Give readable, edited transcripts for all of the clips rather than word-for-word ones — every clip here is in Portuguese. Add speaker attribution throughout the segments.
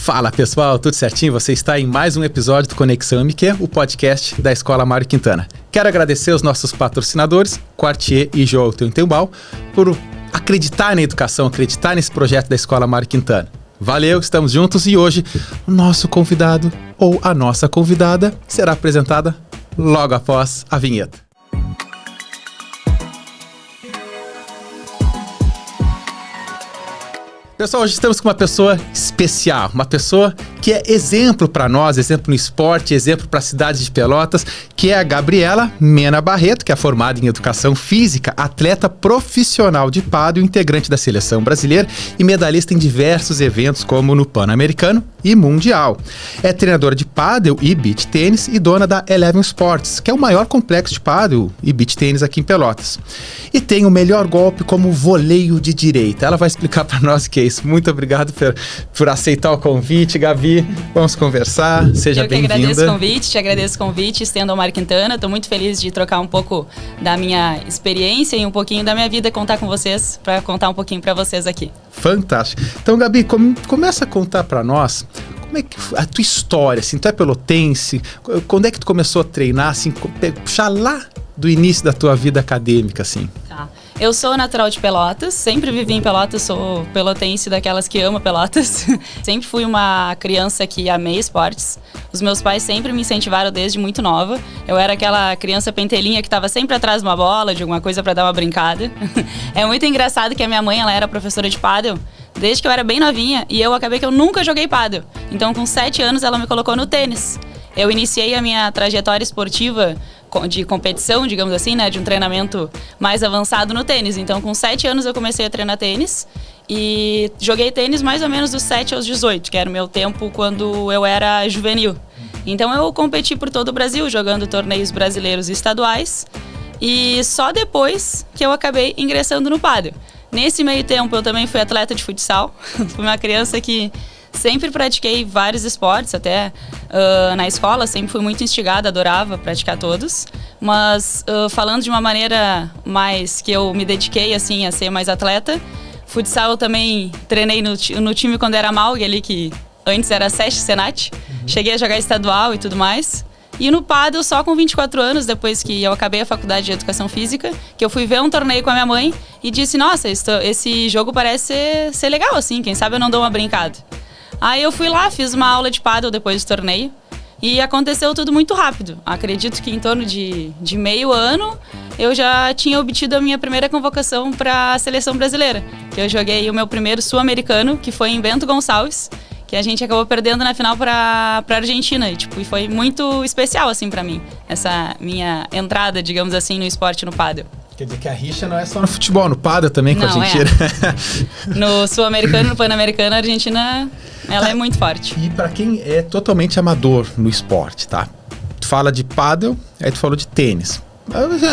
Speaker 1: Fala pessoal, tudo certinho? Você está em mais um episódio do Conexão MQ, o podcast da Escola Mário Quintana. Quero agradecer aos nossos patrocinadores, Quartier e João Teumbal, por acreditar na educação, acreditar nesse projeto da Escola Mário Quintana. Valeu, estamos juntos e hoje o nosso convidado ou a nossa convidada será apresentada logo após a vinheta. Pessoal, hoje estamos com uma pessoa especial, uma pessoa que é exemplo para nós, exemplo no esporte, exemplo para a cidade de Pelotas, que é a Gabriela Mena Barreto, que é formada em Educação Física, atleta profissional de pádel, integrante da Seleção Brasileira e medalhista em diversos eventos como no Pan-Americano e Mundial. É treinadora de pádel e beach tênis e dona da Eleven Sports, que é o maior complexo de pádel e beach tênis aqui em Pelotas. E tem o melhor golpe como voleio de direita. Ela vai explicar para nós o que é isso. Muito obrigado por aceitar o convite, Gabi. Vamos conversar. Seja bem-vinda.
Speaker 2: Eu que agradeço o convite, estendo ao Mário Quintana. Estou muito feliz de trocar um pouco da minha experiência e um pouquinho da minha vida, contar com vocês, para contar um pouquinho para vocês aqui.
Speaker 1: Fantástico. Então, Gabi, começa a contar para nós como é que a tua história, assim, tu é pelotense, quando é que tu começou a treinar, assim, puxar lá do início da tua vida acadêmica, assim?
Speaker 2: Tá. Eu sou natural de Pelotas, sempre vivi em Pelotas, sou pelotense daquelas que ama Pelotas. Sempre fui uma criança que amei esportes. Os meus pais sempre me incentivaram desde muito nova. Eu era aquela criança pentelinha que estava sempre atrás de uma bola, de alguma coisa para dar uma brincada. É muito engraçado que a minha mãe, ela era professora de pádel desde que eu era bem novinha e eu acabei que eu nunca joguei pádel. Então, com 7 anos, ela me colocou no tênis. Eu iniciei a minha trajetória esportiva de competição, digamos assim, né, de um treinamento mais avançado no tênis. Então, com 7 anos eu comecei a treinar tênis e joguei tênis mais ou menos dos 7 aos 18, que era o meu tempo quando eu era juvenil. Então, eu competi por todo o Brasil, jogando torneios brasileiros e estaduais, e só depois que eu acabei ingressando no pádel. Nesse meio tempo, eu também fui atleta de futsal. Fui uma criança que sempre pratiquei vários esportes, até na escola, sempre fui muito instigada, adorava praticar todos. Mas falando de uma maneira mais que eu me dediquei assim, a ser mais atleta, futsal eu também treinei no time quando era Malg ali, que antes era SESC Senat. Cheguei a jogar estadual e tudo mais. E no pádel só com 24 anos, depois que eu acabei a faculdade de Educação Física, que eu fui ver um torneio com a minha mãe e disse, nossa, esse jogo parece ser legal assim, quem sabe eu não dou uma brincada. Aí eu fui lá, fiz uma aula de pádel depois do torneio e aconteceu tudo muito rápido. Acredito que em torno de meio ano eu já tinha obtido a minha primeira convocação para a Seleção Brasileira. Que eu joguei o meu primeiro sul-americano, que foi em Bento Gonçalves, que a gente acabou perdendo na final para a Argentina. E foi muito especial assim para mim, essa minha entrada, digamos assim, no esporte, no pádel.
Speaker 1: Quer dizer que a rixa não é só no futebol, no pádel também com a Argentina.
Speaker 2: No sul-americano, no pan-americano, a Argentina, ela é muito forte.
Speaker 1: E para quem é totalmente amador no esporte, tá? Tu fala de pádel, aí tu falou de tênis.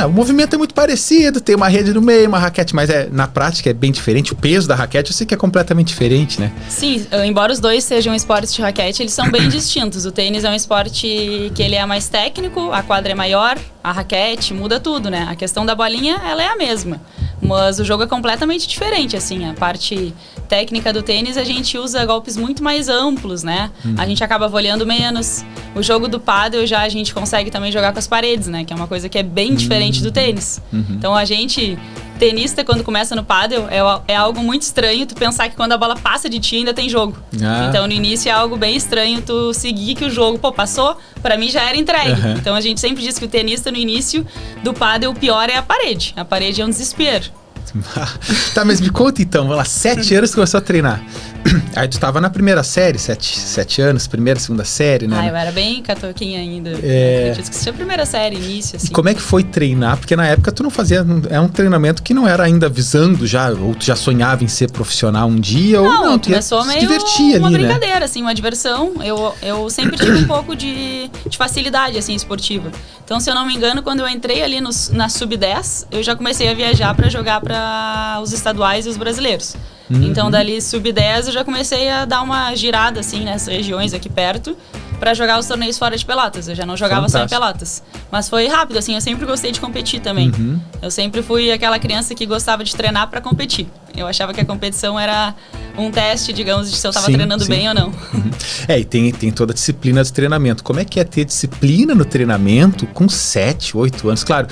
Speaker 1: O movimento é muito parecido, tem uma rede no meio, uma raquete, mas na prática é bem diferente. O peso da raquete eu sei que é completamente diferente, né?
Speaker 2: Sim, embora os dois sejam esportes de raquete, eles são bem distintos. O tênis é um esporte que ele é mais técnico, a quadra é maior, a raquete muda tudo, né? A questão da bolinha, ela é a mesma. Mas o jogo é completamente diferente, assim, a parte técnica do tênis a gente usa golpes muito mais amplos, né? A gente acaba voleando menos. O jogo do pádel já a gente consegue também jogar com as paredes, né? Que é uma coisa que é bem diferente do tênis. Então a gente, tenista, quando começa no pádel, é algo muito estranho tu pensar que quando a bola passa de ti ainda tem jogo. Então no início é algo bem estranho tu seguir que o jogo, passou, pra mim já era entregue. Então a gente sempre diz que o tenista no início do pádel, o pior é a parede. A parede é um desespero.
Speaker 1: Tá, mas me conta então, vamos lá, 7 anos que começou a treinar. Aí tu tava na primeira série, 7 anos, primeira, segunda série, né?
Speaker 2: Eu era bem catoquinha ainda. Acredito que isso é a primeira série, início, assim.
Speaker 1: E como é que foi treinar? Porque na época tu não fazia, é um treinamento que não era ainda visando já, ou tu já sonhava em ser profissional um dia, ou não, tu
Speaker 2: começou meio
Speaker 1: divertia
Speaker 2: uma
Speaker 1: ali,
Speaker 2: brincadeira,
Speaker 1: né?
Speaker 2: assim, uma diversão. Eu sempre tive um pouco de facilidade, assim, esportiva. Então, se eu não me engano, quando eu entrei ali na Sub-10, eu já comecei a viajar para jogar para os estaduais e os brasileiros. Então, dali sub-10, eu já comecei a dar uma girada, assim, nessas regiões aqui perto, pra jogar os torneios fora de Pelotas. Eu já não jogava só em Pelotas. Mas foi rápido, assim, eu sempre gostei de competir também. Eu sempre fui aquela criança que gostava de treinar pra competir. Eu achava que a competição era um teste, digamos, de se eu tava treinando bem ou não.
Speaker 1: E tem toda a disciplina de treinamento. Como é que é ter disciplina no treinamento com 7, 8 anos? Claro,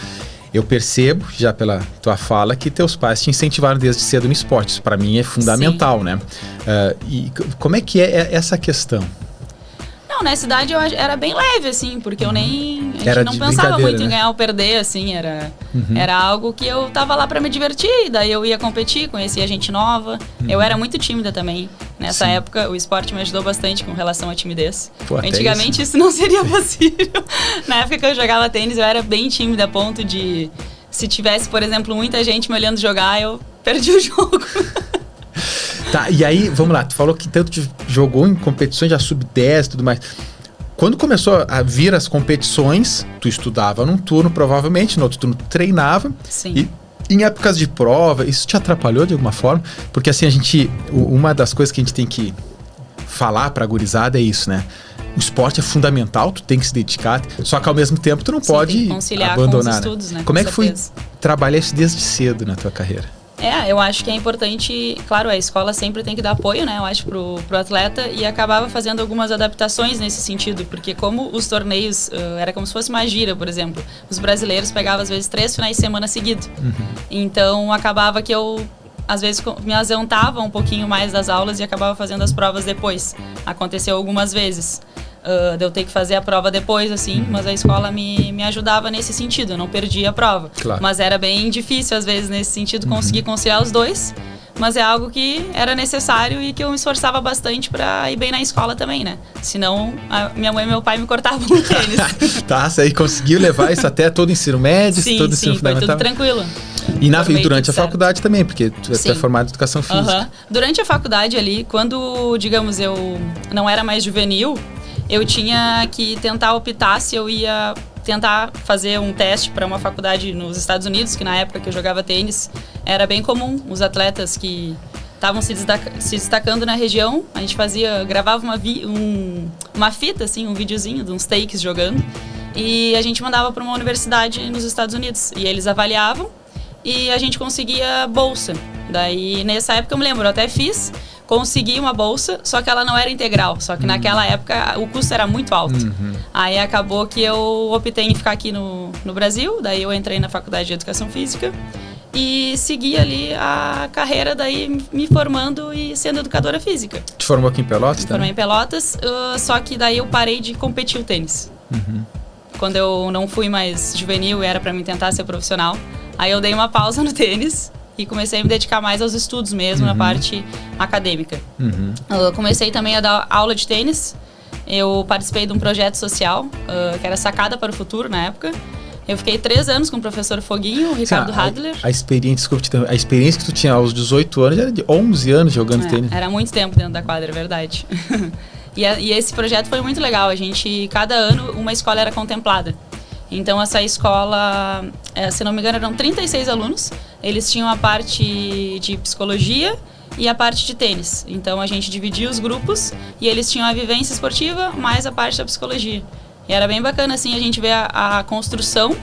Speaker 1: eu percebo, já pela tua fala, que teus pais te incentivaram desde cedo no esporte. Isso para mim é fundamental, né? E como é que é essa questão?
Speaker 2: Não, nessa idade eu era bem leve, assim, porque a gente não pensava muito em ganhar ou perder, assim, era algo que eu tava lá pra me divertir, daí eu ia competir, conhecia gente nova. Eu era muito tímida também. Nessa época, o esporte me ajudou bastante com relação à timidez. Antigamente isso não seria possível. Na época que eu jogava tênis, eu era bem tímida a ponto de, se tivesse, por exemplo, muita gente me olhando jogar, eu perdi o jogo.
Speaker 1: Tá, e aí, vamos lá, tu falou que tanto jogou em competições já sub-10 e tudo mais. Quando começou a vir as competições, tu estudava num turno, provavelmente, no outro turno tu treinava.
Speaker 2: Sim.
Speaker 1: E em épocas de prova, isso te atrapalhou de alguma forma? Porque assim, uma das coisas que a gente tem que falar pra gurizada é isso, né? O esporte é fundamental, tu tem que se dedicar, só que ao mesmo tempo tu não pode abandonar,
Speaker 2: com os estudos, né?
Speaker 1: Como é que foi trabalhar isso desde cedo na tua carreira?
Speaker 2: Eu acho que é importante, claro, a escola sempre tem que dar apoio, né, eu acho, pro atleta, e acabava fazendo algumas adaptações nesse sentido, porque como os torneios, era como se fosse uma gira, por exemplo, os brasileiros pegavam às vezes 3 finais de semana seguidos, então acabava que eu, às vezes, me ausentava um pouquinho mais das aulas e acabava fazendo as provas depois. Aconteceu algumas vezes. De eu ter que fazer a prova depois, assim, mas a escola me ajudava nesse sentido, eu não perdia a prova.
Speaker 1: Claro.
Speaker 2: Mas era bem difícil, às vezes, nesse sentido, conseguir conciliar os dois, mas é algo que era necessário e que eu me esforçava bastante para ir bem na escola também, né? Senão, minha mãe e meu pai me cortavam no tênis.
Speaker 1: Tá, você aí conseguiu levar isso até todo o ensino médio, todo o ensino fundamental?
Speaker 2: Foi tudo tranquilo.
Speaker 1: E durante a faculdade também, porque tu é formado em educação física.
Speaker 2: Durante a faculdade ali, quando, digamos, eu não era mais juvenil, eu tinha que tentar optar se eu ia tentar fazer um teste para uma faculdade nos Estados Unidos, que na época que eu jogava tênis era bem comum. Os atletas que estavam se destacando na região, a gente gravava uma fita, assim, um videozinho de uns takes jogando, e a gente mandava para uma universidade nos Estados Unidos, e eles avaliavam e a gente conseguia bolsa. Daí, nessa época, eu me lembro, eu até consegui uma bolsa, só que ela não era integral. Só que naquela época o custo era muito alto. Aí acabou que eu optei em ficar aqui no Brasil. Daí eu entrei na faculdade de Educação Física e segui ali a carreira, daí me formando e sendo educadora física.
Speaker 1: Te formou aqui em Pelotas?
Speaker 2: Me formei em Pelotas, só que daí eu parei de competir o tênis. Quando eu não fui mais juvenil e era para mim tentar ser profissional, aí eu dei uma pausa no tênis e comecei a me dedicar mais aos estudos mesmo, na parte acadêmica. Eu comecei também a dar aula de tênis. Eu participei de um projeto social, que era Sacada para o Futuro, na época. Eu fiquei 3 anos com o professor Foguinho, o Ricardo Hadler.
Speaker 1: A experiência que tu tinha aos 18 anos era de 11 anos jogando tênis.
Speaker 2: Era muito tempo dentro da quadra, é verdade. E esse projeto foi muito legal. Cada ano, uma escola era contemplada. Então, essa escola, se não me engano, eram 36 alunos. Eles tinham a parte de psicologia e a parte de tênis. Então, a gente dividia os grupos e eles tinham a vivência esportiva mais a parte da psicologia. E era bem bacana, assim, a gente ver a construção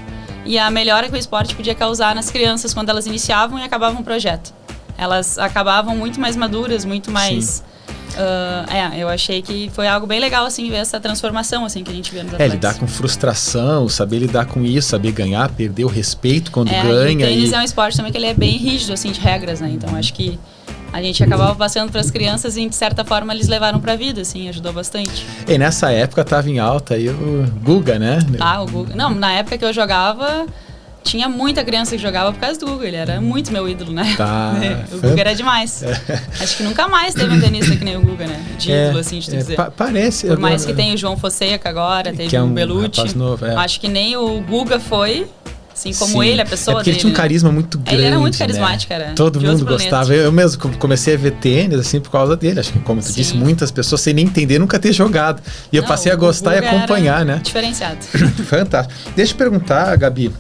Speaker 2: e a melhora que o esporte podia causar nas crianças quando elas iniciavam e acabavam o projeto. Elas acabavam muito mais maduras, muito mais... eu achei que foi algo bem legal, assim, ver essa transformação, assim, que a gente vê nos atletas.
Speaker 1: Lidar com frustração, saber lidar com isso, saber ganhar, perder o respeito quando ganha.
Speaker 2: O tênis é um esporte também que ele é bem rígido, assim, de regras, né? Então, acho que a gente acabava passando para as crianças e, de certa forma, eles levaram para a vida, assim, ajudou bastante.
Speaker 1: E nessa época estava em alta aí o Guga, né?
Speaker 2: O Guga. Não, na época que eu jogava... Tinha muita criança que jogava por causa do Guga, ele era muito meu ídolo, né? O Guga era demais. Acho que nunca mais teve um tenista que nem o Guga, né? De ídolo, assim, de dizer.
Speaker 1: Parece.
Speaker 2: Por mais que tenha o João Fonseca agora, teve o Belucci.
Speaker 1: Novo,
Speaker 2: acho que nem o Guga foi, assim como ele, a pessoa
Speaker 1: porque
Speaker 2: dele.
Speaker 1: Ele tinha um carisma muito grande.
Speaker 2: Ele era muito carismático, era.
Speaker 1: Todo mundo gostava. Eu mesmo comecei a ver tênis, assim, por causa dele. Acho que, como tu disse, muitas pessoas sem nem entender, nunca ter jogado. E eu passei a gostar e acompanhar, né?
Speaker 2: Diferenciado.
Speaker 1: Fantástico. Deixa eu perguntar, Gabi.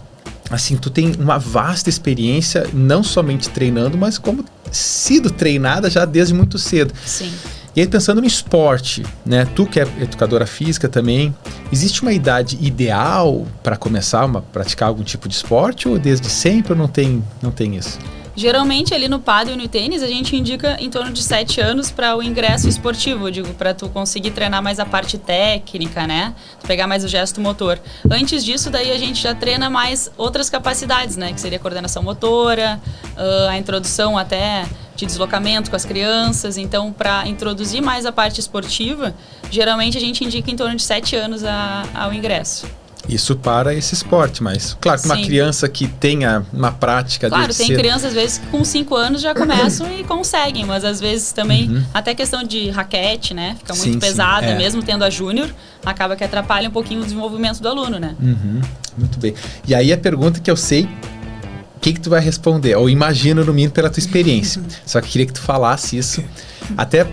Speaker 1: Assim, tu tem uma vasta experiência, não somente treinando, mas como sido treinada já desde muito cedo.
Speaker 2: Sim.
Speaker 1: E aí, pensando no esporte, né? Tu que é educadora física também, existe uma idade ideal para começar a praticar algum tipo de esporte ou desde sempre não tem isso?
Speaker 2: Geralmente ali no pádel e no tênis a gente indica em torno de 7 anos para o ingresso esportivo, eu digo, para tu conseguir treinar mais a parte técnica, né? Tu pegar mais o gesto motor. Antes disso, daí a gente já treina mais outras capacidades, né? Que seria a coordenação motora, a introdução até de deslocamento com as crianças. Então, para introduzir mais a parte esportiva, geralmente a gente indica em torno de 7 anos ao ingresso.
Speaker 1: Isso para esse esporte, mas claro que uma criança que tenha uma prática
Speaker 2: desde cedo... Claro, tem crianças às vezes que com 5 anos já começam e conseguem, mas às vezes também até questão de raquete, né? Fica muito pesada, mesmo tendo a júnior, acaba que atrapalha um pouquinho o desenvolvimento do aluno, né?
Speaker 1: Muito bem. E aí a pergunta que eu sei, o que tu vai responder? Ou imagino no mínimo pela tua experiência. Só que queria que tu falasse isso até...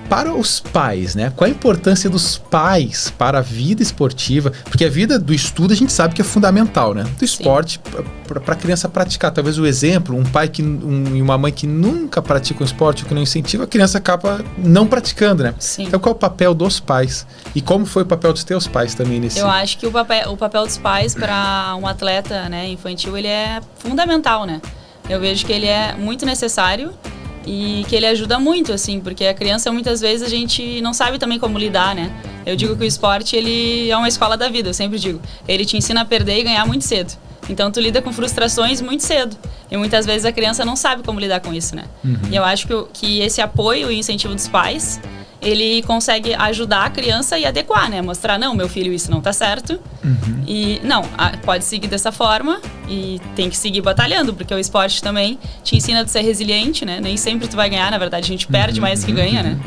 Speaker 1: Para os pais, né? Qual a importância dos pais para a vida esportiva? Porque a vida do estudo a gente sabe que é fundamental, né? Do esporte para a criança praticar. Talvez o exemplo, um pai e uma mãe que nunca praticam esporte ou que não incentiva, a criança acaba não praticando, né?
Speaker 2: Sim.
Speaker 1: Então qual é o papel dos pais? E como foi o papel dos teus pais também nesse...
Speaker 2: Eu acho que o papel dos pais para um atleta, né, infantil, ele é fundamental, né? Eu vejo que ele é muito necessário e que ele ajuda muito, assim, porque a criança muitas vezes a gente não sabe também como lidar, né? Eu digo que o esporte, ele é uma escola da vida, eu sempre digo. Ele te ensina a perder e ganhar muito cedo. Então tu lida com frustrações muito cedo. E muitas vezes a criança não sabe como lidar com isso, né? E eu acho que esse apoio e incentivo dos pais, ele consegue ajudar a criança e adequar, né? Mostrar, não, meu filho, isso não tá certo. E não, pode seguir dessa forma e tem que seguir batalhando, porque o esporte também te ensina a ser resiliente, né? Nem sempre tu vai ganhar, na verdade a gente perde mais que ganha, né?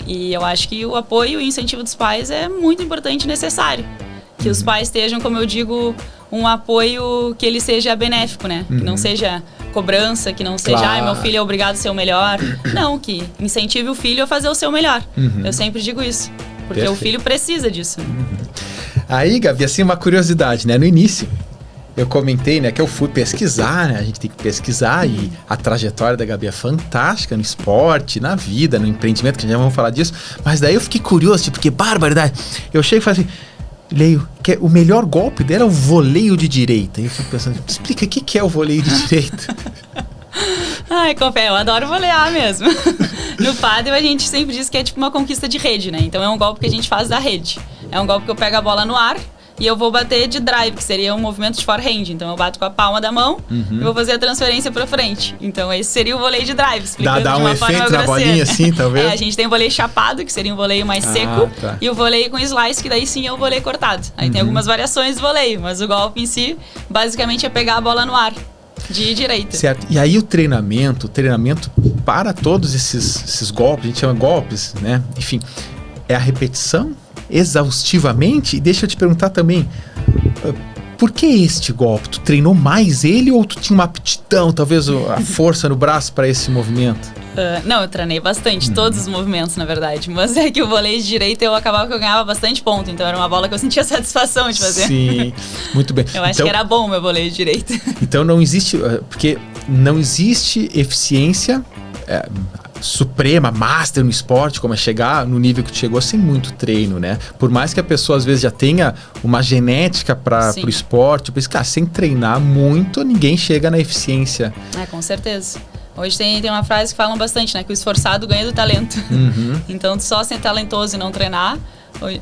Speaker 2: E eu acho que o apoio e o incentivo dos pais é muito importante e necessário. Que os pais estejam, como eu digo, um apoio que ele seja benéfico, né? Que não seja cobrança, que não seja, meu filho é obrigado a ser o melhor. Não, que incentive o filho a fazer o seu melhor. Eu sempre digo isso, porque o filho precisa disso.
Speaker 1: Aí, Gabi, assim, uma curiosidade, né? No início, eu comentei, né, que eu fui pesquisar, né? A gente tem que pesquisar e a trajetória da Gabi é fantástica no esporte, na vida, no empreendimento, que já vamos falar disso. Mas daí eu fiquei curioso, tipo, que barbaridade. Eu chego e falo assim, leio, que o melhor golpe dela é o voleio de direita. E eu fico pensando, explica o que é o voleio de direita.
Speaker 2: Ai, confere, eu adoro volear mesmo. No pádel a gente sempre diz que é tipo uma conquista de rede, né? Então é um golpe que a gente faz da rede. É um golpe que eu pego a bola no ar e eu vou bater de drive, que seria um movimento de forehand. Então eu bato com a palma da mão e vou fazer a transferência pra frente. Então esse seria o voleio de drive, explicando
Speaker 1: dá
Speaker 2: de uma
Speaker 1: um
Speaker 2: forma
Speaker 1: efeito na bolinha assim, talvez?
Speaker 2: A gente tem o voleio chapado, que seria um voleio mais seco, e o voleio com slice, que daí sim é o voleio cortado. Aí tem algumas variações do voleio, mas o golpe em si, basicamente, é pegar a bola no ar. De direita.
Speaker 1: Certo. E aí o treinamento para todos esses golpes, a gente chama golpes, né? Enfim, é a repetição exaustivamente? E deixa eu te perguntar também, por que este golpe? Tu treinou mais ele ou tu tinha uma aptidão, talvez a força no braço para esse movimento?
Speaker 2: Não, eu treinei bastante, todos os movimentos, na verdade. Mas é que o voleio de direita eu acabava que eu ganhava bastante ponto. Então era uma bola que eu sentia satisfação de fazer.
Speaker 1: Sim, muito bem.
Speaker 2: Eu acho que era bom o meu voleio de direita.
Speaker 1: Então não existe, porque não existe eficiência suprema, master no esporte, como é chegar no nível que tu chegou sem muito treino, né? Por mais que a pessoa às vezes já tenha uma genética para o esporte, eu penso, cara, sem treinar muito, ninguém chega na eficiência.
Speaker 2: Com certeza. Hoje tem uma frase que falam bastante, né? Que o esforçado ganha do talento. Então, só ser talentoso e não treinar,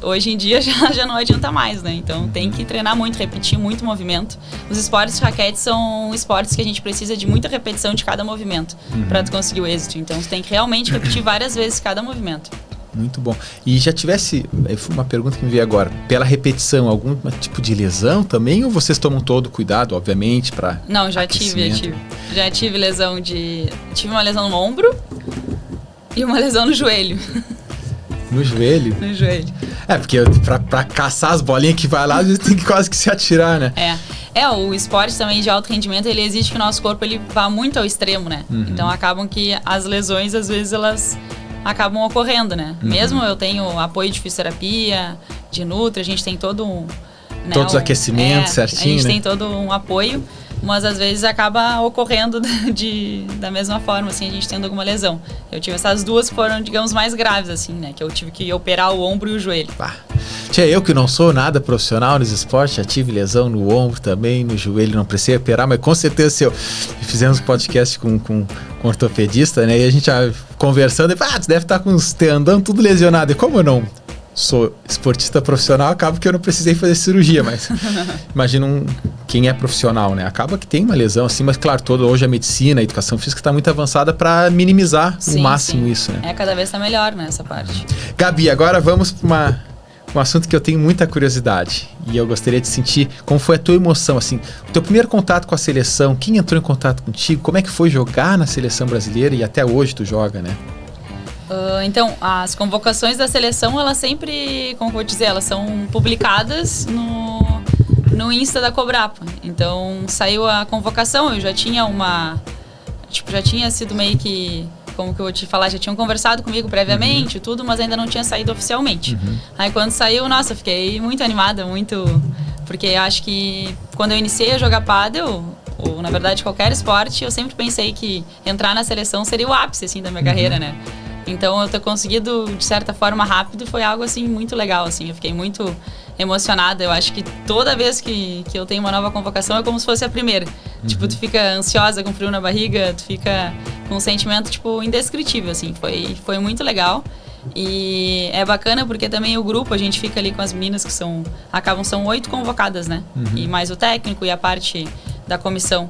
Speaker 2: hoje em dia já não adianta mais, né? Então, tem que treinar muito, repetir muito movimento. Os esportes de raquete são esportes que a gente precisa de muita repetição de cada movimento para tu conseguir o êxito. Então, tu tem que realmente repetir várias vezes cada movimento.
Speaker 1: Muito bom. E já tivesse, uma pergunta que me veio agora, pela repetição, algum tipo de lesão também? Ou vocês tomam todo cuidado, obviamente, para
Speaker 2: Não, já tive. Já tive lesão Tive uma lesão no ombro e uma lesão no joelho.
Speaker 1: No joelho?
Speaker 2: No joelho.
Speaker 1: Porque pra caçar as bolinhas que vai lá, a gente tem que quase que se atirar, né?
Speaker 2: O esporte também de alto rendimento, ele exige que o nosso corpo ele vá muito ao extremo, né? Então acabam que as lesões, às vezes, elas acabam ocorrendo, né? Mesmo eu tenho apoio de fisioterapia, de nutri, a gente tem todo um...
Speaker 1: Todos os aquecimentos certinho,
Speaker 2: a gente
Speaker 1: né?
Speaker 2: tem todo um apoio, mas às vezes acaba ocorrendo da mesma forma, assim, a gente tendo alguma lesão. Eu tive essas duas que foram, digamos, mais graves, assim, né? Que eu tive que operar o ombro e o joelho.
Speaker 1: Tia, eu que não sou nada profissional nos esportes, já tive lesão no ombro também, no joelho, não precisei operar, mas com certeza fizemos um podcast com ortopedista, né? E a gente conversando, tu deve estar com os tendão tudo lesionado. E como eu não sou esportista profissional, acaba que eu não precisei fazer cirurgia, mas imagina quem é profissional, né? Acaba que tem uma lesão assim, mas claro, hoje a medicina, a educação física está muito avançada para minimizar o máximo isso, né?
Speaker 2: Cada vez está melhor, né, essa parte.
Speaker 1: Gabi, agora vamos para um assunto que eu tenho muita curiosidade e eu gostaria de sentir como foi a tua emoção, assim, o teu primeiro contato com a seleção, quem entrou em contato contigo, como é que foi jogar na seleção brasileira e até hoje tu joga, né?
Speaker 2: Então, as convocações da seleção, elas sempre, como eu vou dizer, elas são publicadas no Insta da Cobrapa. Então, saiu a convocação, eu já tinha já tinha sido meio que, como que eu vou te falar, já tinham conversado comigo previamente, tudo, mas ainda não tinha saído oficialmente. Aí, quando saiu, nossa, eu fiquei muito animada, porque eu acho que quando eu iniciei a jogar pádel, ou na verdade qualquer esporte, eu sempre pensei que entrar na seleção seria o ápice, assim, da minha carreira, né? Então, eu ter conseguido, de certa forma, rápido, foi algo, assim, muito legal, assim. Eu fiquei muito emocionada. Eu acho que toda vez que eu tenho uma nova convocação é como se fosse a primeira. Tipo, tu fica ansiosa, com frio na barriga, tu fica com um sentimento, tipo, indescritível, assim. Foi muito legal. E é bacana porque também o grupo, a gente fica ali com as meninas que são 8 convocadas, né? E mais o técnico e a parte da comissão.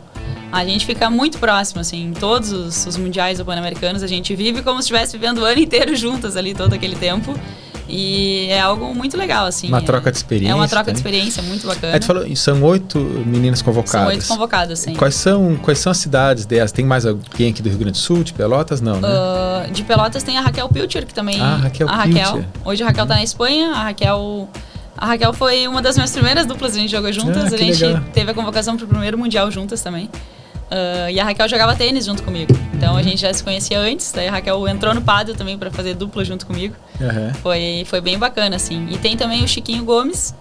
Speaker 2: A gente fica muito próximo, assim, em todos os mundiais ou pan-americanos, a gente vive como se estivesse vivendo o ano inteiro juntas ali, todo aquele tempo. E é algo muito legal, assim.
Speaker 1: Uma troca de experiência.
Speaker 2: É uma troca de experiência muito bacana.
Speaker 1: Aí tu falou, são 8 meninas convocadas.
Speaker 2: São 8 convocadas, sim.
Speaker 1: Quais são as cidades delas? Tem mais alguém aqui do Rio Grande do Sul, de Pelotas? Não, né?
Speaker 2: De Pelotas tem a Raquel Pilcher, que também...
Speaker 1: Raquel Pilcher.
Speaker 2: Hoje a Raquel tá na Espanha, a Raquel foi uma das minhas primeiras duplas, a gente jogou juntas, a gente teve a convocação pro primeiro mundial juntas também. E a Raquel jogava tênis junto comigo. Então a gente já se conhecia antes. Daí a Raquel entrou no pádel também para fazer dupla junto comigo. Foi bem bacana, assim. E tem também o Chiquinho Gomes,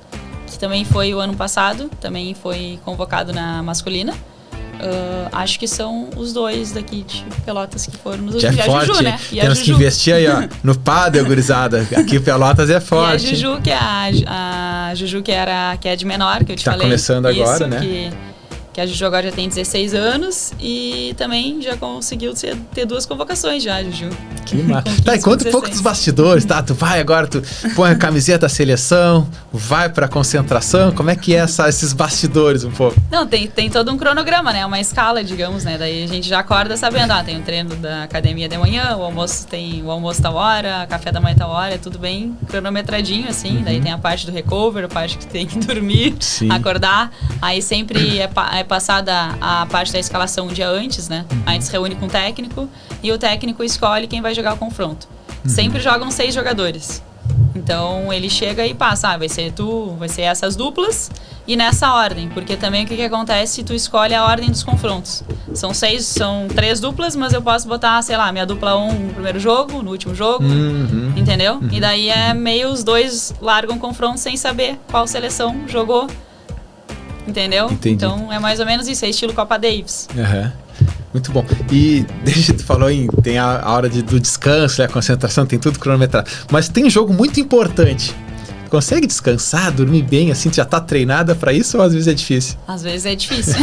Speaker 2: que também foi o ano passado. Também foi convocado na masculina. Acho que são os dois daqui de Pelotas que foram nos últimos.
Speaker 1: É forte,
Speaker 2: Juju, né?
Speaker 1: Temos que investir aí, ó, no pádel, gurizada. Aqui o Pelotas é forte.
Speaker 2: E a Juju, a Juju que é de menor, que eu te falei.
Speaker 1: Tá começando agora, né?
Speaker 2: Que a Juju agora já tem 16 anos e também já conseguiu ter 2 convocações já, Juju.
Speaker 1: Que massa. Tá, e conta um pouco dos bastidores, tá? Tu põe a camiseta da seleção, vai pra concentração, como é que é esses bastidores um pouco?
Speaker 2: Não, tem todo um cronograma, né? Uma escala, digamos, né? Daí a gente já acorda sabendo, tem o treino da academia de manhã, o almoço tal hora, café da manhã tal hora, é tudo bem cronometradinho, assim. Daí tem a parte do recover, a parte que tem que dormir, acordar. Aí sempre é passada a parte da escalação um dia antes, né? A gente se reúne com o técnico e o técnico escolhe quem vai jogar o confronto. Sempre jogam 6 jogadores. Então ele chega e passa, vai ser essas duplas e nessa ordem, porque também o que acontece, tu escolhe a ordem dos confrontos. São 3 duplas, mas eu posso botar, sei lá, minha dupla 1 no primeiro jogo, no último jogo, entendeu? E daí é meio os dois largam confronto sem saber qual seleção jogou. Entendeu?
Speaker 1: Entendi.
Speaker 2: Então é mais ou menos isso, é estilo Copa Davis.
Speaker 1: Muito bom. E deixa tu falou tem a hora do descanso, a concentração, tem tudo cronometrado. Mas tem um jogo muito importante. Consegue descansar, dormir bem, assim, tu já tá treinada pra isso ou às vezes é difícil?
Speaker 2: Às vezes é difícil.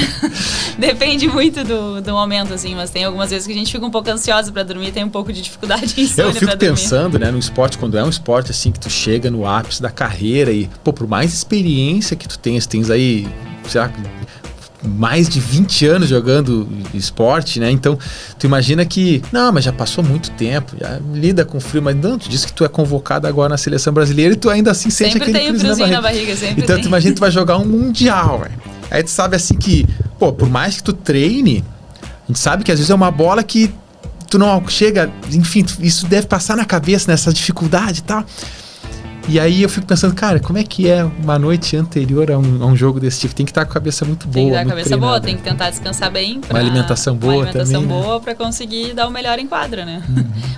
Speaker 2: Depende muito do momento, assim, mas tem algumas vezes que a gente fica um pouco ansiosa pra dormir, tem um pouco de dificuldade em insônia pra dormir.
Speaker 1: Eu fico pensando, né, no esporte, quando é um esporte assim que tu chega no ápice da carreira e, por mais experiência que tu tens aí, sei lá, mais de 20 anos jogando esporte, né? Então, tu imagina que, mas já passou muito tempo, já lida com frio, mas não, tu disse que tu é convocado agora na seleção brasileira e tu ainda assim sente aquele friozinho na barriga. Então, tu imagina que tu vai jogar um mundial, velho. Aí tu sabe assim que, por mais que tu treine, a gente sabe que às vezes é uma bola que tu não chega, enfim, isso deve passar na cabeça, nessa dificuldade e tal. E aí eu fico pensando, cara, como é que é uma noite anterior a um jogo desse tipo? Tem que estar com a cabeça muito boa.
Speaker 2: Tem que estar com a cabeça
Speaker 1: treinada.
Speaker 2: boa, tem que tentar descansar bem.
Speaker 1: Uma alimentação boa também. Uma alimentação
Speaker 2: boa pra conseguir dar o melhor em quadra, né?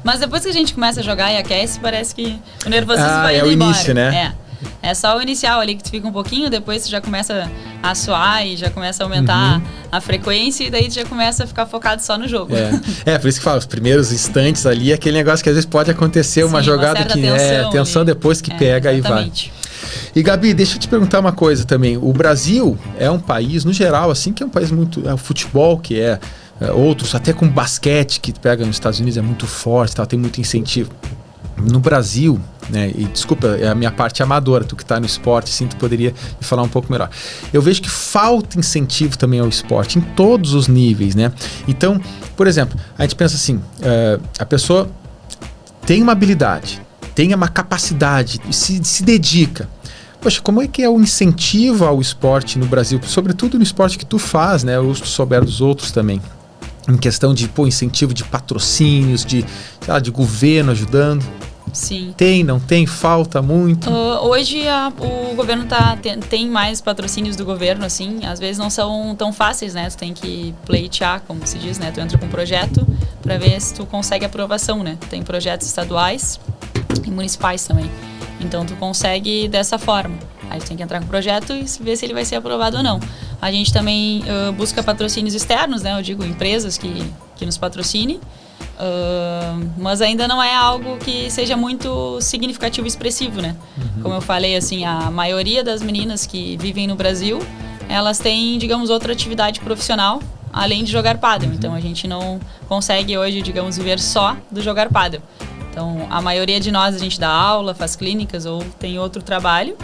Speaker 2: Mas depois que a gente começa a jogar e aquece, parece que o nervosismo vai indo embora. É o início,
Speaker 1: né?
Speaker 2: É só o inicial ali que tu fica um pouquinho, depois tu já começa a suar e já começa a aumentar a frequência e daí tu já começa a ficar focado só no jogo.
Speaker 1: Por isso que fala, os primeiros instantes ali, aquele negócio que às vezes pode acontecer, uma jogada que tensão depois que pega e vai. E Gabi, deixa eu te perguntar uma coisa também. O Brasil é um país, no geral, assim, que é um país muito... o futebol, que outros, até com basquete, que pega nos Estados Unidos, é muito forte, tem muito incentivo. No Brasil, né, e desculpa, é a minha parte amadora, tu que tá no esporte, assim, tu poderia me falar um pouco melhor. Eu vejo que falta incentivo também ao esporte, em todos os níveis, né? Então, por exemplo, a gente pensa assim, a pessoa tem uma habilidade, tem uma capacidade, se dedica. Poxa, como é que é o incentivo ao esporte no Brasil? Sobretudo no esporte que tu faz, né? Ou se tu souber dos outros também. Em questão de incentivo de patrocínios, de governo ajudando.
Speaker 2: Sim.
Speaker 1: Tem, não tem? Falta muito?
Speaker 2: Hoje o governo tem mais patrocínios do governo, assim. Às vezes não são tão fáceis, né? Tu tem que pleitear, como se diz, né? Tu entra com um projeto para ver se tu consegue aprovação, né? Tem projetos estaduais e municipais também. Então tu consegue dessa forma. Aí tu tem que entrar com o projeto e ver se ele vai ser aprovado ou não. A gente também busca patrocínios externos, né? Eu digo empresas que nos patrocinem. Mas ainda não é algo que seja muito significativo e expressivo, né? Como eu falei, assim, a maioria das meninas que vivem no Brasil, elas têm, digamos, outra atividade profissional além de jogar pádel. Então a gente não consegue hoje, digamos, viver só do jogar pádel. Então a maioria de nós, a gente dá aula, faz clínicas ou tem outro trabalho.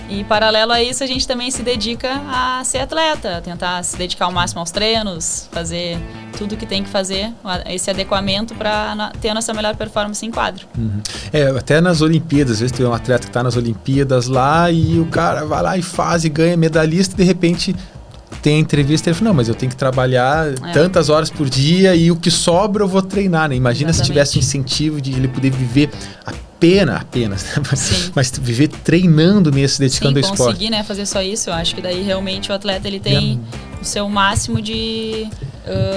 Speaker 2: E paralelo a isso, a gente também se dedica a ser atleta, a tentar se dedicar ao máximo aos treinos, fazer tudo que tem que fazer, esse adequamento para ter a nossa melhor performance em quadro.
Speaker 1: Até nas Olimpíadas, às vezes tem um atleta que está nas Olimpíadas lá e o cara vai lá e faz e ganha medalhista e de repente tem a entrevista e ele fala, não, mas eu tenho que trabalhar tantas horas por dia e o que sobra eu vou treinar, né? Imagina se tivesse um incentivo de ele poder viver apenas, né? Mas viver treinando mesmo, se dedicando ao esporte.
Speaker 2: Conseguir, né, fazer só isso, eu acho que daí realmente o atleta ele tem o seu máximo de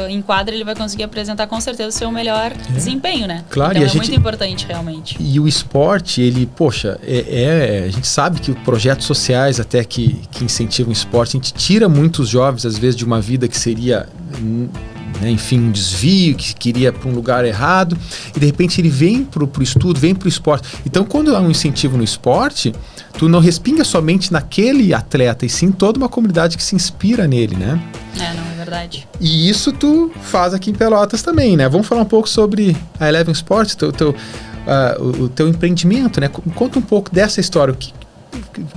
Speaker 2: em quadra, ele vai conseguir apresentar com certeza o seu melhor desempenho, né?
Speaker 1: Claro,
Speaker 2: então muito importante realmente.
Speaker 1: E o esporte, ele, poxa, a gente sabe que projetos sociais até que incentivam o esporte, a gente tira muitos jovens às vezes de uma vida que seria... enfim, um desvio, que queria para um lugar errado, e de repente ele vem pro estudo, vem pro esporte. Então, quando há um incentivo no esporte, tu não respinga somente naquele atleta, e sim toda uma comunidade que se inspira nele, né?
Speaker 2: Não, é verdade.
Speaker 1: E isso tu faz aqui em Pelotas também, né? Vamos falar um pouco sobre a Eleven Sports, o teu empreendimento, né? Conta um pouco dessa história.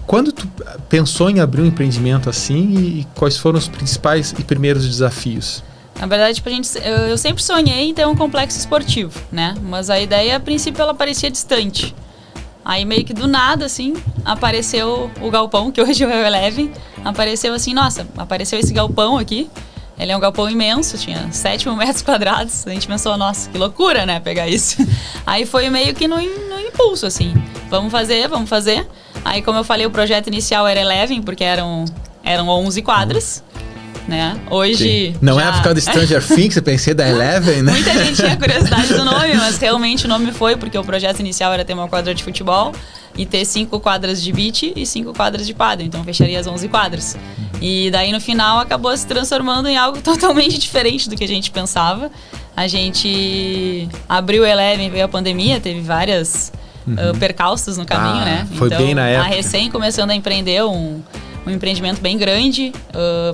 Speaker 1: Quando tu pensou em abrir um empreendimento assim e quais foram os principais e primeiros desafios?
Speaker 2: Na verdade, eu sempre sonhei em ter um complexo esportivo, né? Mas a ideia, a princípio, ela parecia distante. Aí, meio que do nada, assim, apareceu o galpão, que hoje é o Eleven. Apareceu assim, apareceu esse galpão aqui. Ele é um galpão imenso, tinha 7 mil metros quadrados. A gente pensou, nossa, que loucura, né, pegar isso. Aí foi meio que no impulso, assim. Vamos fazer. Aí, como eu falei, o projeto inicial era Eleven, porque eram 11 quadras. Né? Hoje...
Speaker 1: Não é por causa do Stranger Things, eu pensei da Eleven, né?
Speaker 2: Muita gente tinha curiosidade do nome, mas realmente o nome foi porque o projeto inicial era ter uma quadra de futebol e ter 5 quadras de beach e 5 quadras de pádel, então fecharia as 11 quadras. E daí no final acabou se transformando em algo totalmente diferente do que a gente pensava. A gente abriu o Eleven, veio a pandemia, teve várias percalços no caminho, né?
Speaker 1: Foi então, bem na época.
Speaker 2: A recém começando a empreender um empreendimento bem grande.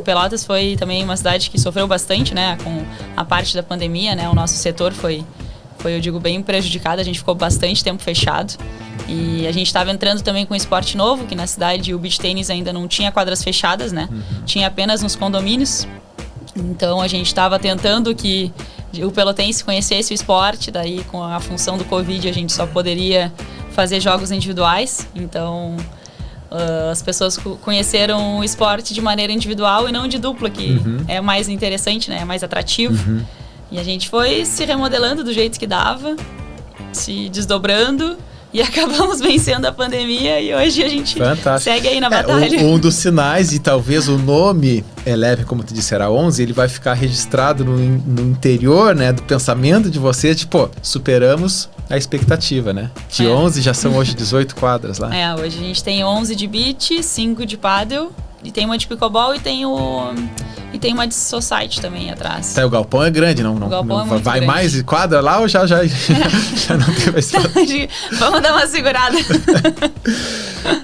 Speaker 2: Pelotas foi também uma cidade que sofreu bastante, né, com a parte da pandemia, né? O nosso setor foi, eu digo, bem prejudicado. A gente ficou bastante tempo fechado. E a gente estava entrando também com um esporte novo, que na cidade o beach tênis ainda não tinha quadras fechadas, né? Tinha apenas nos condomínios. Então a gente estava tentando que o pelotense conhecesse o esporte. Daí, com a função do Covid, a gente só poderia fazer jogos individuais. Então... as pessoas conheceram o esporte de maneira individual e não de dupla, que é mais interessante, né? É mais atrativo. E a gente foi se remodelando do jeito que dava, se desdobrando e acabamos vencendo a pandemia e hoje a gente segue aí na batalha.
Speaker 1: Um dos sinais, e talvez o nome Eleven, como tu disse, era 11, ele vai ficar registrado no interior, né, do pensamento de vocês, tipo, superamos a expectativa, né? De 11 já são hoje 18 quadras lá.
Speaker 2: Hoje a gente tem 11 de beach, 5 de paddle, e tem uma de pickleball e tem tem uma de society também atrás.
Speaker 1: Tá, o galpão é grande, não?
Speaker 2: O galpão é muito
Speaker 1: vai
Speaker 2: grande.
Speaker 1: mais quadra lá ou já não tem mais espaço?
Speaker 2: Vamos dar uma segurada.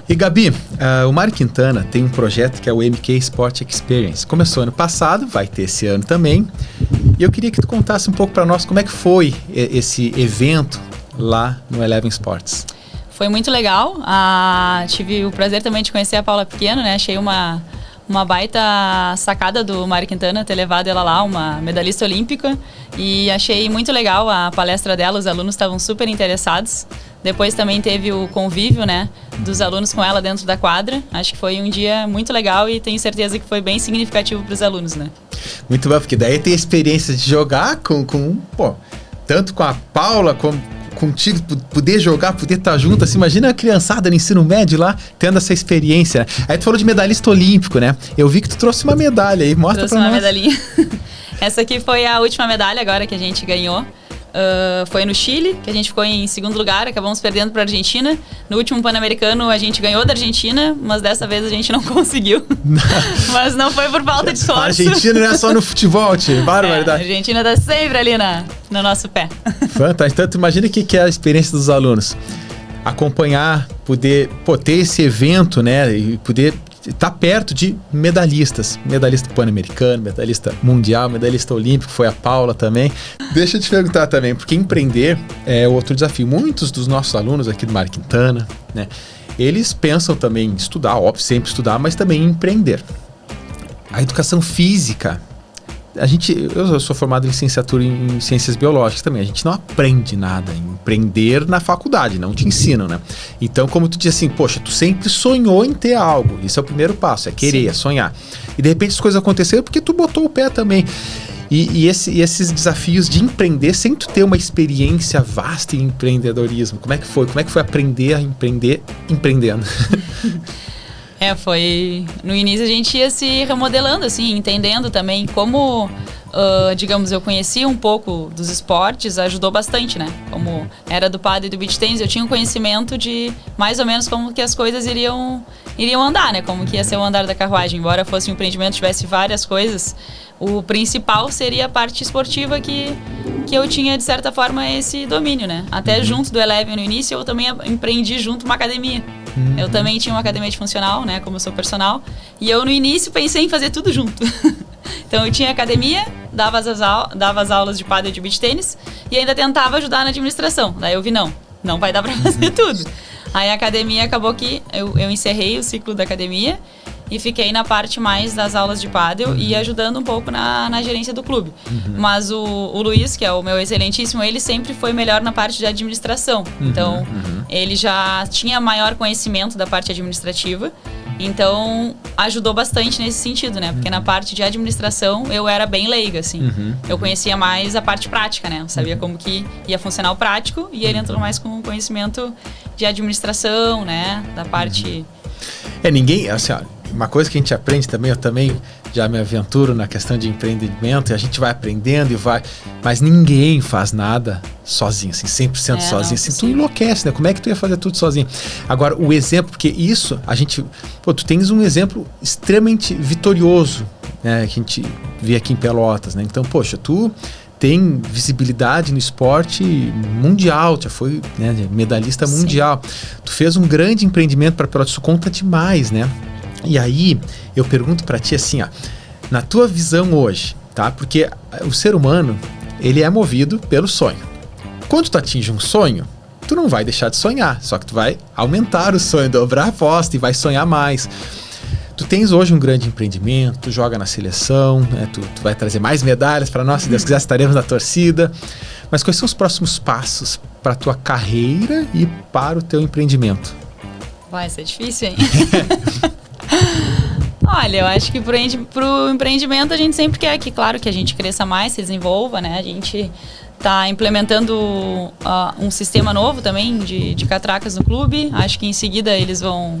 Speaker 1: E Gabi, o Mário Quintana tem um projeto que é o MK Sport Experience. Começou ano passado, vai ter esse ano também. E eu queria que tu contasse um pouco para nós como é que foi esse evento lá no Eleven Sports.
Speaker 2: Foi muito legal. Tive o prazer também de conhecer a Paula Pequeno, né? Achei uma baita sacada do Mário Quintana ter levado ela lá, uma medalhista olímpica. E achei muito legal a palestra dela, os alunos estavam super interessados. Depois também teve o convívio, né, dos alunos com ela dentro da quadra. Acho que foi um dia muito legal e tenho certeza que foi bem significativo para os alunos, né?
Speaker 1: Muito bom, porque daí tem a experiência de jogar tanto com a Paula como contigo, poder jogar, poder estar junto, assim, imagina a criançada no ensino médio lá, tendo essa experiência, né? Aí tu falou de medalhista olímpico, né? Eu vi que tu trouxe uma medalha aí, mostra pra nós.
Speaker 2: Trouxe uma medalhinha. Essa aqui foi a última medalha agora que a gente ganhou. Foi no Chile, que a gente ficou em segundo lugar, acabamos perdendo para a Argentina. No último Pan-Americano a gente ganhou da Argentina, mas dessa vez a gente não conseguiu. Mas não foi por falta de esforço.
Speaker 1: A Argentina não é só no futebol, tio. Barbaridade.
Speaker 2: A Argentina tá sempre ali no nosso pé.
Speaker 1: Fantástico. Então, tu imagina o que é a experiência dos alunos. Acompanhar, poder ter esse evento, né? E poder estar perto de medalhistas. Medalhista pan-americano, medalhista mundial, medalhista olímpico, foi a Paula também. Deixa eu te perguntar também, porque empreender é outro desafio. Muitos dos nossos alunos aqui do Mário Quintana, né? Eles pensam também em estudar, óbvio, sempre estudar, mas também em empreender. A educação física, eu sou formado em licenciatura em ciências biológicas também. A gente não aprende nada em empreender na faculdade, não te ensinam, né? Então, como tu diz assim, poxa, tu sempre sonhou em ter algo. Isso é o primeiro passo, é querer, é sonhar. E de repente as coisas aconteceram porque tu botou o pé também. E esses desafios de empreender sem tu ter uma experiência vasta em empreendedorismo. Como é que foi? Como é que foi aprender a empreender empreendendo?
Speaker 2: Foi... No início a gente ia se remodelando, assim, entendendo também como, digamos, eu conhecia um pouco dos esportes, ajudou bastante, né? Como era do pádel e do beach tennis, eu tinha um conhecimento de mais ou menos como que as coisas iriam andar, né? Como que ia ser o andar da carruagem. Embora fosse um empreendimento, tivesse várias coisas, o principal seria a parte esportiva que eu tinha, de certa forma, esse domínio, né? Até junto do Eleven no início, eu também empreendi junto uma academia. Eu também tinha uma academia de funcional, né? Como eu sou personal. E eu, no início, pensei em fazer tudo junto. Então, eu tinha academia, dava as aulas de pádel e de beach tênis e ainda tentava ajudar na administração. Daí eu vi, não vai dar pra fazer tudo. Aí a academia acabou que eu encerrei o ciclo da academia e fiquei na parte mais das aulas de pádel e ajudando um pouco na gerência do clube. Mas o Luiz, que é o meu excelentíssimo, ele sempre foi melhor na parte de administração. Então, ele já tinha maior conhecimento da parte administrativa. Então, ajudou bastante nesse sentido, né? Porque na parte de administração, eu era bem leiga, assim. Eu conhecia mais a parte prática, né? Eu sabia como que ia funcionar o prático e ele entrou mais com o conhecimento de administração, né? Da parte...
Speaker 1: Ninguém... Assim, uma coisa que a gente aprende também, eu também já me aventuro na questão de empreendimento e a gente vai aprendendo e vai... Mas ninguém faz nada sozinho, assim, 100% sozinho. Assim, tu enlouquece, né? Como é que tu ia fazer tudo sozinho? Agora, o exemplo, porque isso, a gente... tu tens um exemplo extremamente vitorioso, né? Que a gente vê aqui em Pelotas, né? Então, poxa, tu tem visibilidade no esporte mundial, já foi, né, medalhista mundial. Tu fez um grande empreendimento para Pelotas, isso conta demais, né? E aí, eu pergunto pra ti assim, na tua visão hoje, tá? Porque o ser humano, ele é movido pelo sonho. Quando tu atinge um sonho, tu não vai deixar de sonhar, só que tu vai aumentar o sonho, dobrar a aposta e vai sonhar mais. Tu tens hoje um grande empreendimento, tu joga na seleção, né? Tu vai trazer mais medalhas para nós, se Deus quiser, estaremos na torcida. Mas quais são os próximos passos para a tua carreira e para o teu empreendimento?
Speaker 2: Vai ser difícil, hein? Olha, eu acho que pro empreendimento a gente sempre quer que, claro, que a gente cresça mais, se desenvolva, né? A gente tá implementando um sistema novo também de catracas no clube. Acho que em seguida eles vão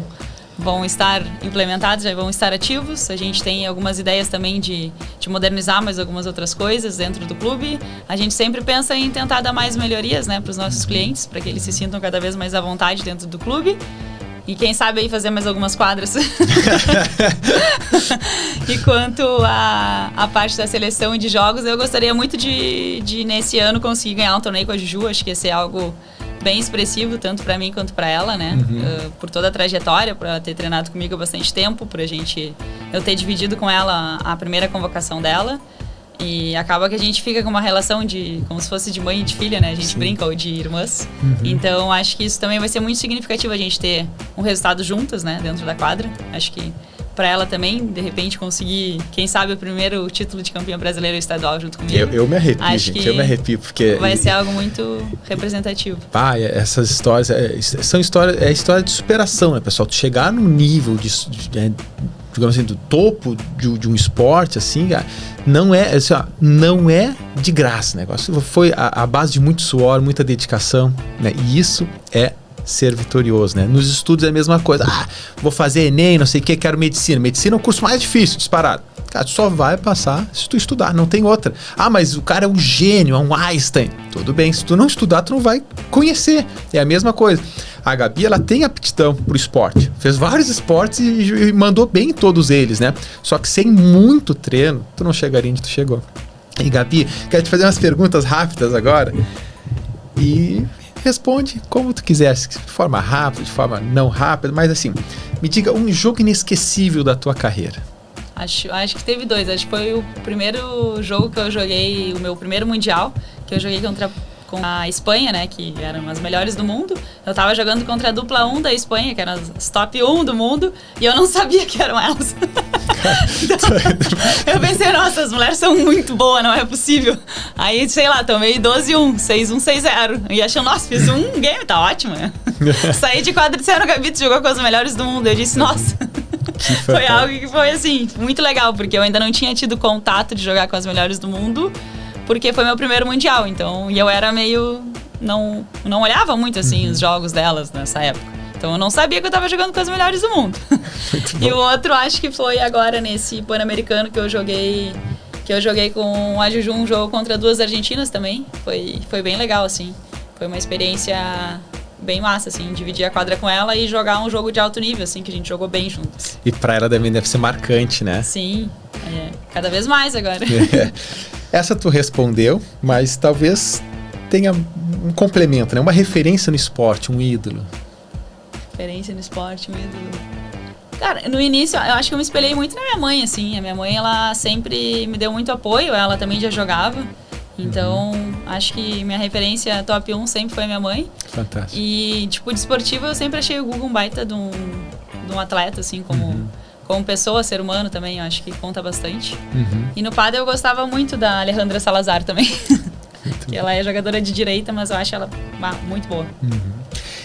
Speaker 2: estar implementados, já vão estar ativos. A gente tem algumas ideias também de modernizar mais algumas outras coisas dentro do clube. A gente sempre pensa em tentar dar mais melhorias, né, para os nossos clientes, para que eles se sintam cada vez mais à vontade dentro do clube. E quem sabe aí fazer mais algumas quadras. E quanto a parte da seleção e de jogos, eu gostaria muito de nesse ano conseguir ganhar um torneio com a Juju. Acho que ia ser algo bem expressivo, tanto para mim quanto para ela, né? Por toda a trajetória, por ela ter treinado comigo há bastante tempo, eu ter dividido com ela a primeira convocação dela. E acaba que a gente fica com uma relação como se fosse de mãe e de filha, né? A gente brinca, ou de irmãs. Então, acho que isso também vai ser muito significativo, a gente ter um resultado juntas, né? Dentro da quadra. Acho que para ela também, de repente, conseguir, quem sabe, o primeiro título de campeã brasileira estadual junto comigo.
Speaker 1: Eu me arrepio, acho gente. Eu me arrepio, porque...
Speaker 2: vai ser algo muito representativo.
Speaker 1: Essas histórias... são histórias... É história de superação, né, pessoal? Tu chegar num nível digamos assim, do topo de um esporte, assim, não é, assim, ó, não é de graça o negócio. Foi a base de muito suor, muita dedicação, né? E isso é ser vitorioso, né? Nos estudos é a mesma coisa. Vou fazer Enem, não sei o que, quero medicina. Medicina é o curso mais difícil, disparado. Cara, tu só vai passar se tu estudar, não tem outra. Mas o cara é um gênio, é um Einstein. Tudo bem, se tu não estudar, tu não vai conhecer. É a mesma coisa. A Gabi, ela tem aptidão pro esporte. Fez vários esportes e mandou bem em todos eles, né? Só que sem muito treino, tu não chegaria onde tu chegou. E Gabi, quero te fazer umas perguntas rápidas agora. E responde como tu quiser, de forma rápida, de forma não rápida, mas assim, me diga um jogo inesquecível da tua carreira.
Speaker 2: Acho que teve 2. Acho que foi o primeiro jogo que eu joguei, o meu primeiro mundial, que eu joguei com a Espanha, né, que eram as melhores do mundo. Eu tava jogando contra a dupla 1 da Espanha, que eram as top 1 do mundo, e eu não sabia que eram elas. Então, eu pensei, nossa, as mulheres são muito boas, não é possível. Aí, sei lá, tomei 12-1, 6-1, 6-0. E achei, nossa, fiz um game, tá ótimo. Saí de quadra e disseram, Gabi, tu jogou com as melhores do mundo. Eu disse, nossa. Foi algo que foi, assim, muito legal, porque eu ainda não tinha tido contato de jogar com as melhores do mundo, porque foi meu primeiro mundial, então, e eu era meio, não olhava muito, assim, os jogos delas nessa época. Então eu não sabia que eu tava jogando com as melhores do mundo. E o outro, acho que foi agora nesse Pan-Americano que eu joguei com a Juju, um jogo contra 2 argentinas também. Foi bem legal, assim. Foi uma experiência bem massa, assim, dividir a quadra com ela e jogar um jogo de alto nível, assim, que a gente jogou bem juntos.
Speaker 1: E pra ela também deve ser marcante, né?
Speaker 2: Sim, cada vez mais agora.
Speaker 1: Essa tu respondeu, mas talvez tenha um complemento, né? Uma referência no esporte, um ídolo.
Speaker 2: Referência no esporte, um ídolo. Cara, no início, eu acho que eu me espelhei muito na minha mãe, assim. A minha mãe, ela sempre me deu muito apoio, ela também já jogava. Então, acho que minha referência top 1 sempre foi a minha mãe.
Speaker 1: Fantástico.
Speaker 2: E, tipo, de esportivo, eu sempre achei o Guga um baita de um atleta, assim, como pessoa, ser humano também, eu acho que conta bastante. E no pádel eu gostava muito da Alejandra Salazar também. Que ela é jogadora de direita, mas eu acho ela muito boa.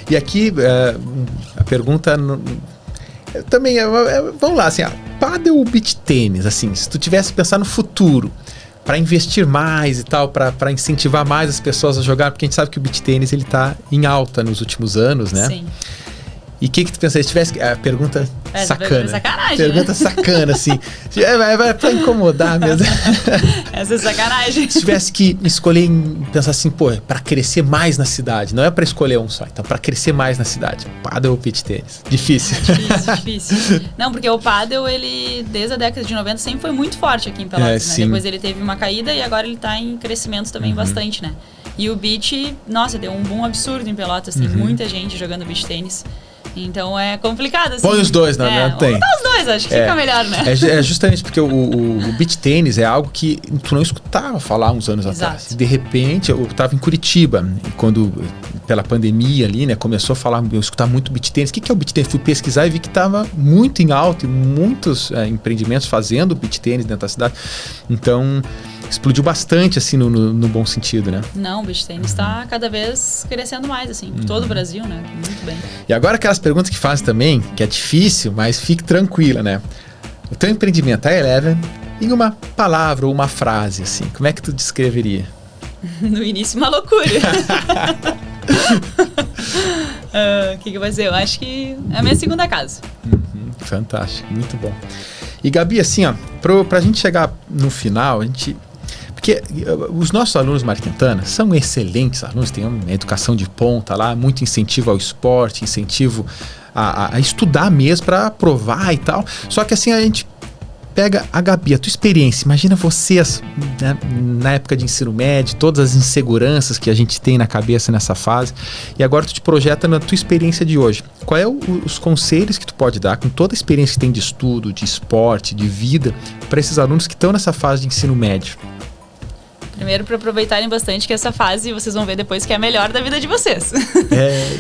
Speaker 1: E aqui, a pergunta... também, vamos lá, assim, pádel ou beach tênis, assim, se tu tivesse que pensar no futuro, para investir mais e tal, para incentivar mais as pessoas a jogar, porque a gente sabe que o beach tênis, ele tá em alta nos últimos anos, né?
Speaker 2: Sim.
Speaker 1: E o que tu pensa? Se tivesse... A pergunta sacana.
Speaker 2: Sacanagem,
Speaker 1: pergunta, né? Sacana, assim. Vai pra incomodar mesmo.
Speaker 2: Essa é sacanagem.
Speaker 1: Se tivesse que escolher, pensar assim, pra crescer mais na cidade. Não é pra escolher um só. Então, pra crescer mais na cidade. Pádel ou beach tênis? Difícil.
Speaker 2: Difícil. Não, porque o pádel, ele, desde a década de 90, sempre foi muito forte aqui em Pelotas, né? Depois ele teve uma caída e agora ele tá em crescimento também bastante, né? E o beach, nossa, deu um boom absurdo em Pelotas. Tem muita gente jogando beach tênis. Então é complicado, assim.
Speaker 1: Põe os dois, né?
Speaker 2: Tem. Vamos botar os dois, acho que fica melhor, né?
Speaker 1: É justamente porque o beach tênis é algo que tu não escutava falar uns anos atrás. De repente, eu estava em Curitiba, quando, pela pandemia ali, né, começou a falar, eu escutar muito beach tênis. O que é o beach tênis? Fui pesquisar e vi que estava muito em alta e muitos empreendimentos fazendo beach tênis dentro da cidade. Então... explodiu bastante, assim, no bom sentido, né?
Speaker 2: Não, o beach tênis está cada vez crescendo mais, assim, por todo o Brasil, né? Muito bem.
Speaker 1: E agora aquelas perguntas que fazem também, que é difícil, mas fique tranquila, né? O teu empreendimento, a Eleven, em uma palavra ou uma frase, assim, como é que tu descreveria?
Speaker 2: No início, uma loucura. O que vai ser? Eu acho que é a minha segunda casa.
Speaker 1: Fantástico, muito bom. E Gabi, assim, ó, pra gente chegar no final, porque os nossos alunos Mário Quintana são excelentes alunos, têm uma educação de ponta lá, muito incentivo ao esporte, incentivo a estudar mesmo para provar e tal. Só que assim, a gente pega a Gabi, a tua experiência. Imagina vocês, né, na época de ensino médio, todas as inseguranças que a gente tem na cabeça nessa fase. E agora tu te projeta na tua experiência de hoje. Qual é os conselhos que tu pode dar com toda a experiência que tem de estudo, de esporte, de vida, para esses alunos que estão nessa fase de ensino médio?
Speaker 2: Primeiro, para aproveitarem bastante que essa fase vocês vão ver depois que é a melhor da vida de vocês.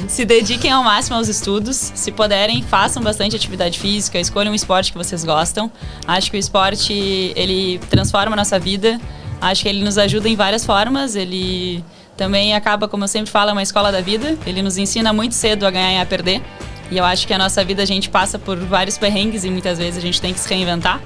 Speaker 2: Se dediquem ao máximo aos estudos. Se puderem, façam bastante atividade física, escolham um esporte que vocês gostam. Acho que o esporte, ele transforma a nossa vida. Acho que ele nos ajuda em várias formas. Ele também acaba, como eu sempre falo, é uma escola da vida. Ele nos ensina muito cedo a ganhar e a perder. E eu acho que a nossa vida, a gente passa por vários perrengues e muitas vezes a gente tem que se reinventar.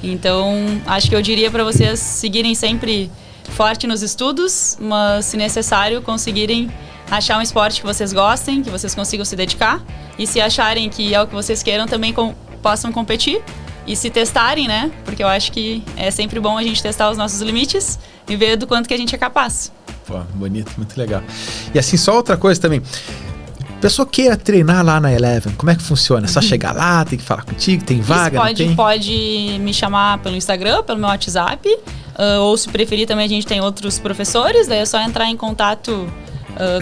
Speaker 2: Então, acho que eu diria para vocês seguirem sempre forte nos estudos, mas se necessário conseguirem achar um esporte que vocês gostem, que vocês consigam se dedicar, e se acharem que é o que vocês queiram também possam competir e se testarem, né? Porque eu acho que é sempre bom a gente testar os nossos limites e ver do quanto que a gente é capaz.
Speaker 1: Pô, bonito, muito legal. E assim, só outra coisa também. A pessoa queira treinar lá na Eleven, como é que funciona? É só chegar lá, tem que falar contigo, tem vaga,
Speaker 2: pode me chamar pelo Instagram, pelo meu WhatsApp, ou se preferir também a gente tem outros professores, daí é só entrar em contato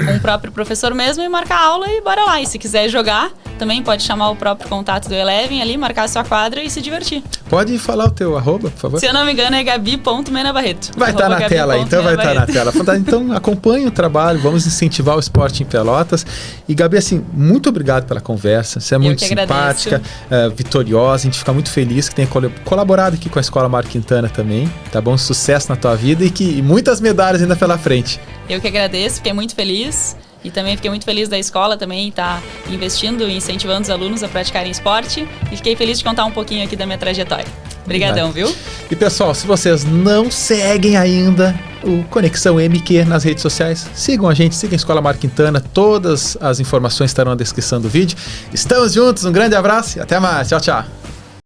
Speaker 2: com o próprio professor mesmo e marcar a aula e bora lá. E se quiser jogar, também pode chamar o próprio contato do Eleven ali, marcar a sua quadra e se divertir.
Speaker 1: Pode falar o teu @, por favor?
Speaker 2: Se eu não me engano é gabi.menabarreto.
Speaker 1: Vai estar na tela, então vai estar na tela. Então acompanhe o trabalho, vamos incentivar o esporte em Pelotas. E Gabi, assim, muito obrigado pela conversa. Você é muito simpática, vitoriosa. A gente fica muito feliz que tenha colaborado aqui com a Escola Mário Quintana também. Tá bom? Sucesso na tua vida e muitas medalhas ainda pela frente.
Speaker 2: Eu que agradeço, fiquei muito feliz. E também fiquei muito feliz da escola também estar investindo e incentivando os alunos a praticarem esporte. E fiquei feliz de contar um pouquinho aqui da minha trajetória. Obrigadão, viu?
Speaker 1: E pessoal, se vocês não seguem ainda o Conexão MQ nas redes sociais, sigam a gente, sigam a Escola Mário Quintana. Todas as informações estarão na descrição do vídeo. Estamos juntos, um grande abraço e até mais. Tchau, tchau.